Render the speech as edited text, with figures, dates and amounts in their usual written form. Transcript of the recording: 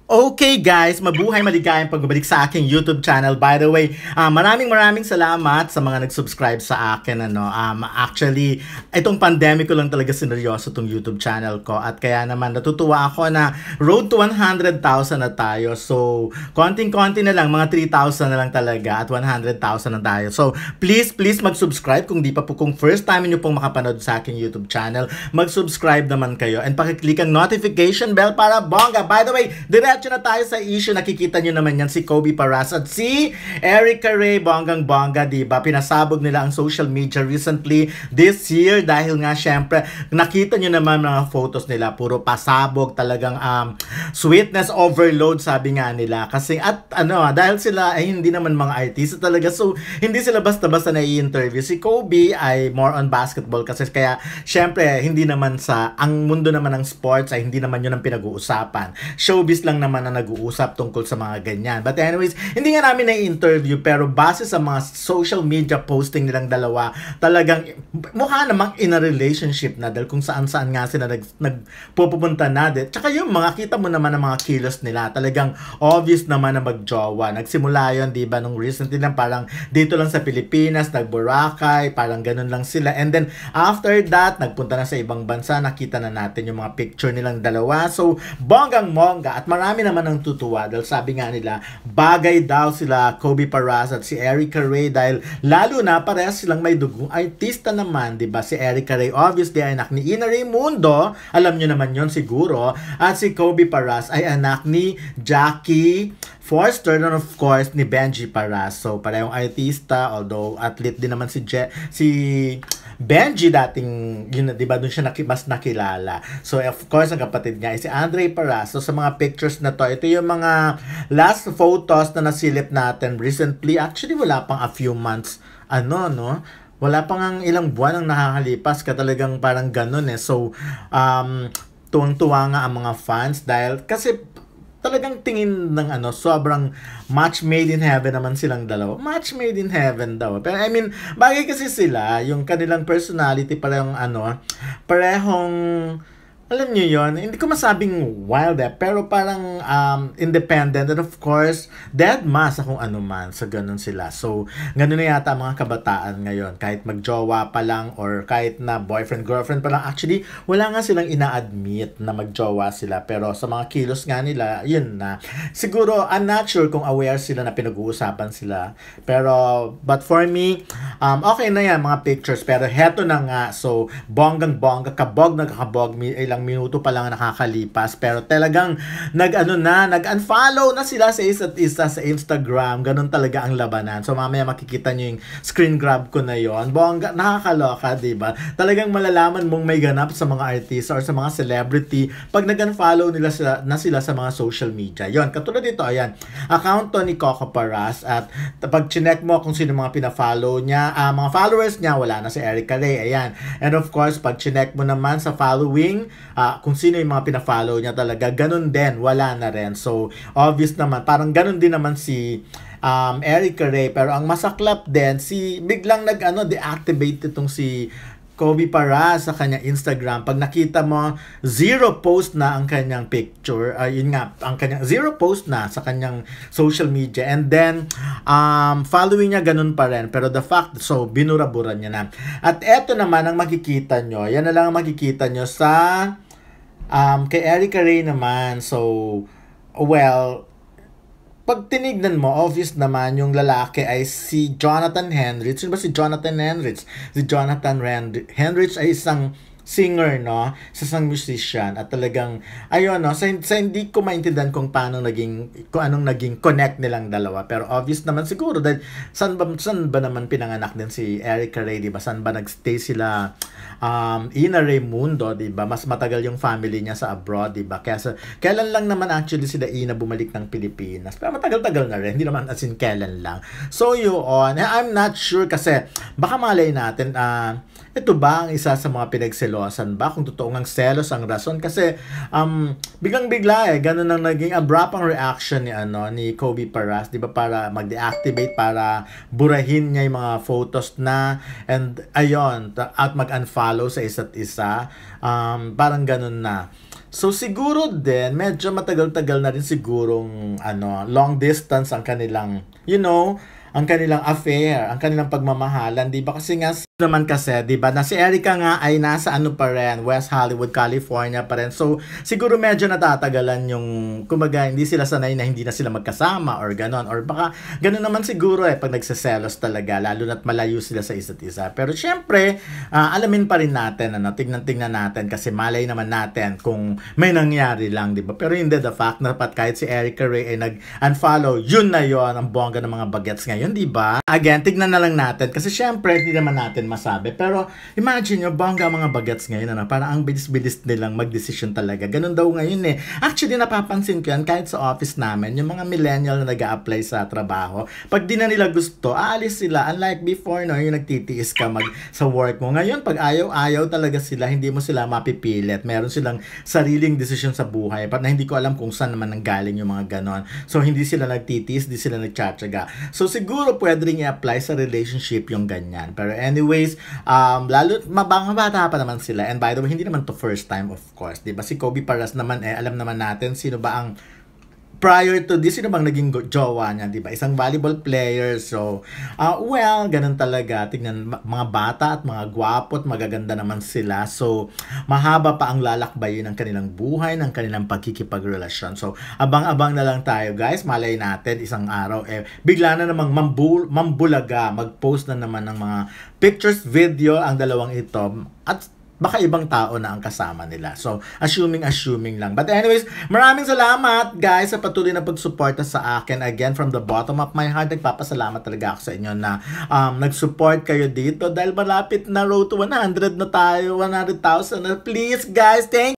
Okay guys, mabuhay maligayang pagbabalik sa aking YouTube channel. By the way, maraming salamat sa mga nag-subscribe sa akin. Actually, itong pandemic ko lang talaga sineryoso itong YouTube channel ko. At kaya naman natutuwa ako na road to 100,000 na tayo. So, konting-konti na lang, mga 3,000 na lang talaga at 100,000 na tayo. So, please mag-subscribe kung di pa po, kung first time niyo pong makapanood sa aking YouTube channel, mag-subscribe naman kayo and pakiclick ang notification bell para bongga. By the way, diretso na tayo sa issue. Nakikita nyo naman yan, si Kobe Paras at si Erica Ray, bonggang-bongga, diba? Pinasabog nila ang social media recently this year dahil nga syempre, nakita nyo naman mga photos nila, puro pasabog, talagang sweetness overload, sabi nga nila. Kasi dahil sila ay hindi naman mga artista talaga, so hindi sila basta-basta na i-interview. Si Kobe ay more on basketball kasi kaya syempre, hindi naman ang mundo naman ng sports ay hindi naman yun ang pinag-uusapan. Showbiz lang naman na nag-uusap tungkol sa mga ganyan. But anyways, hindi nga namin na-interview pero base sa mga social media posting nilang dalawa, talagang mukha namang in a relationship na dahil kung saan-saan nga sila nagpupunta na din. Tsaka yung mga kita mo naman ng mga kilos nila, talagang obvious naman na magjowa. Nagsimula yun, di ba, nung recently lang parang dito lang sa Pilipinas, nag-Boracay, parang ganun lang sila. And then after that, nagpunta na sa ibang bansa, nakita na natin yung mga picture nilang dalawa. So, bonggang-bongga at marami naman ang tutuwa dahil sabi nga nila, bagay daw sila Kobe Paras at si Erica Ray dahil lalo na parehas silang may dugong artista naman, 'di ba? Si Erica Ray obviously ay anak ni Ina Raymundo, alam niyo naman 'yon siguro, at si Kobe Paras ay anak ni Jackie Forster and of course ni Benji Paras. So parehong artista, although athlete din naman si Benji dating, yun, di ba, doon siya mas nakilala. So, of course, ang kapatid niya ay si Andre Paras. So, sa mga pictures na to, ito yung mga last photos na nasilip natin recently. Actually, wala pang a few months, wala pang ang ilang buwan ang nakakalipas ka, talagang parang ganun eh. So, tuwang-tuwa nga ang mga fans dahil, kasi, talagang tingin ng sobrang match made in heaven naman silang dalawa. Match made in heaven daw. Pero I mean, bagay kasi sila, yung kanilang personality parehong alam nyo yon, hindi ko masabing wild pero parang independent and of course, dead ma sa kung ano man, sa ganun sila. So, ganun na yata mga kabataan ngayon. Kahit magjowa pa lang or kahit na boyfriend-girlfriend pa lang, actually, wala nga silang ina-admit na magjowa sila. Pero sa mga kilos nga nila, yun na. Siguro, I'm not sure kung aware sila na pinag-uusapan sila. Pero, but for me, okay na yan mga pictures. Pero heto na nga, so, bonggang-bongga, kabog na kakabog, ilang minuto pa lang nakakalipas pero talagang nag-unfollow na sila sa isa't isa sa Instagram. Ganun talaga ang labanan. So mamaya makikita nyo yung screen grab ko na yon. Bongga, nakakaloka, diba? Talagang malalaman mong may ganap sa mga artista or sa mga celebrity pag nag-unfollow sila sa mga social media. Yon, katulad dito, ayan, account to ni Coco Paras at pag chinek mo kung sino mga pina-follow niya, mga followers niya, wala na si Erica Ray, ayan. And of course, pag chinek mo naman sa following, kung sino yung mga pina-follow niya talaga, ganun din, wala na rin. So, obvious naman, parang ganun din naman si Erica Ray. Pero ang masaklap din, biglang deactivate itong si Kobe Paras sa kanyang Instagram. Pag nakita mo, zero post na ang kanyang picture. Yun nga, ang kanyang zero post na sa kanyang social media. And then, following niya ganun pa rin. Pero the fact, so, binura-bura niya na. At eto naman ang makikita nyo. Yan na lang ang makikita nyo sa kay Erica Ray naman. So, well, pag tinignan mo, obvious naman yung lalaki ay si Jonathan Henrich. Sino ba si Jonathan Henrich? Si Jonathan Henrich ay isang singer, no? Isang musician. At talagang, ayun, no? Sa hindi ko maintindihan kung anong naging connect nilang dalawa. Pero obvious naman siguro dahil saan ba naman pinanganak din si Erica Ray, diba? Saan ba nagstay sila Ina Raymundo, diba? Mas matagal yung family niya sa abroad, diba? Kaya kailan lang naman actually sila Ina bumalik ng Pilipinas. Pero matagal-tagal na rin. Hindi naman as in kailan lang. So yun, I'm not sure kasi baka malay natin, ito ba ang isa sa mga pinagselosan ba? Kung totoo ngang selos ang rason? Kasi biglang-bigla ganun ang naging abrupt ang reaction ni Kobe Paras, di ba, para mag-deactivate, para burahin niya yung mga photos na, and ayun, at mag-unfollow sa isa't isa. Parang ganun na. So siguro din medyo matagal-tagal na rin sigurong long distance ang kanilang ang kanilang affair, ang kanilang pagmamahalan, 'di ba? Kasi nga naman kasi, 'di ba, na si Erica nga ay nasa pa rin, West Hollywood, California pa rin. So siguro medyo natatagalan yung kumbaga hindi sila sanay na hindi na sila magkasama or ganon, or baka ganon naman siguro pag nagseselos talaga, lalo na't malayo sila sa isa't isa. Pero syempre, alamin pa rin natin, tingnan natin kasi malay naman natin kung may nangyari lang, 'di ba? Pero hindi, the fact na kahit si Erica Ray ay nag-unfollow, yun na yon ang bongga ng mga bagets ngayon, 'di ba? Again, tignan na lang natin kasi syempre hindi naman natin masabi. Pero imagine nyo, bongga mga bagets ngayon, parang ang bilis-bilis nilang mag-decision talaga. Ganun daw ngayon Actually, napapansin ko yan kahit sa office namin, yung mga millennial na nag-a-apply sa trabaho, pag di na nila gusto, aalis sila. Unlike before, yung nagtitiis ka sa work mo. Ngayon, pag ayaw talaga sila, hindi mo sila mapipilit. Meron silang sariling decision sa buhay. Parang hindi ko alam kung saan naman nanggaling yung mga ganon. So, hindi sila nagtitiis, hindi sila nagtsatsaga. So, siguro pwede rin i-apply sa relationship yung ganyan. Pero anyways, lalo mabata pa naman sila, and by the way, hindi naman to first time, of course, 'di ba? Si Kobe Paras naman alam naman natin sino ba ang prior to this, sino bang naging jowa niya, 'di ba? Isang volleyball player. So, well, ganun talaga. Tingnan, mga bata at mga gwapo at magaganda naman sila. So, mahaba pa ang lalakbayin ng kanilang buhay, ng kanilang pagkikipagrelasyon. So, abang-abang na lang tayo, guys. Malay natin isang araw bigla na namang mambulaga, mag-post na naman ng mga pictures, video ang dalawang ito, at baka ibang tao na ang kasama nila. So, assuming lang. But anyways, maraming salamat, guys, sa patuloy na pagsuporta sa akin. Again, from the bottom of my heart, nagpapasalamat talaga ako sa inyo na nag-support kayo dito dahil malapit na road to 100 na tayo, 100,000 na. Please, guys, thank